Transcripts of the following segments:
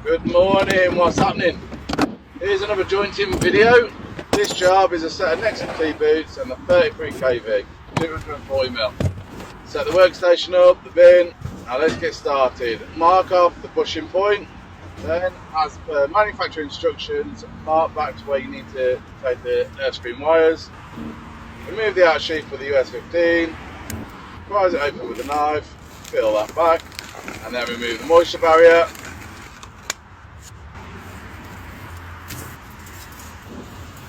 Good morning, what's happening? Here's another jointing video. This job is a set of NEXANS T-boots and the 33 kV, 240mm. Set the workstation up, the bin. Now let's get started. Mark off the bushing point. Then, as per manufacturer instructions, mark back to where you need to take the air-screen wires. Remove the outer sheath with the US 15. Prise it open with a knife. Peel that back. And then remove the moisture barrier.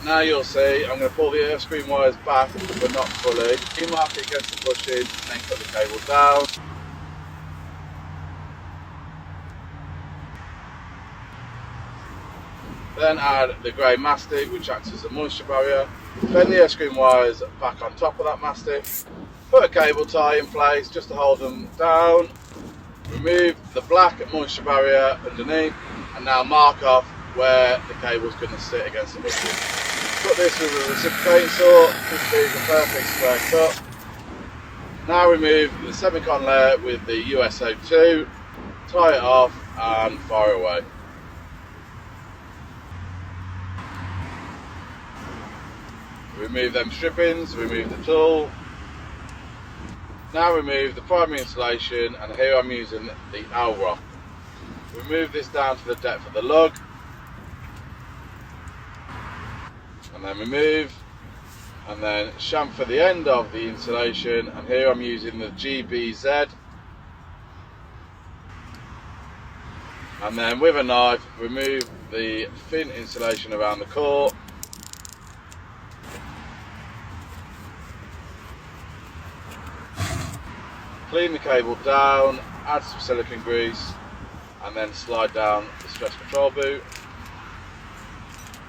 Now you'll see, I'm going to pull the air screen wires back, but not fully. You mark it against the bushing, and then cut the cable down. Then add the grey mastic, which acts as a moisture barrier. Bend the air screen wires back on top of that mastic. Put a cable tie in place just to hold them down. Remove the black moisture barrier underneath, and now mark off where the cable is going to sit against the bushing. Cut this with a reciprocating saw. This is a perfect square cut. Now remove the semicon layer with the USO2, tie it off and fire away. Remove them strippings, remove the tool. Now remove the primary insulation, and here I'm using the L-rock. Remove this down to the depth of the lug. And then remove, and then chamfer the end of the insulation, and here I'm using the GBZ, and then with a knife remove the thin insulation around the core. Clean the cable down, add some silicone grease, and then slide down the stress control boot.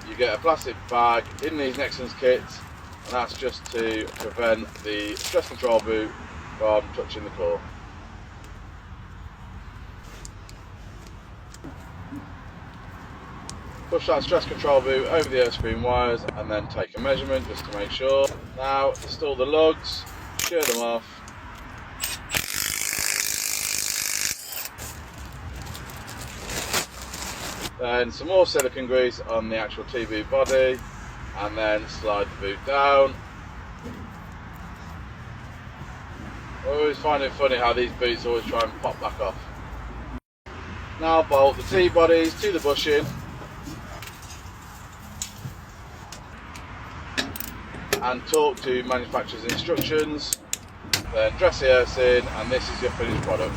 You get a plastic bag in these NEXANS kits, and that's just to prevent the stress control boot from touching the core. Push that stress control boot over the air screen wires and then take a measurement just to make sure. Now install the lugs, shear them off. Then some more silicone grease on the actual T-boot body, and then slide the boot down. I always find it funny how these boots always try and pop back off. Now bolt the T-bodies to the bushing, and talk to manufacturer's instructions. Then dress the earth in, and this is your finished product.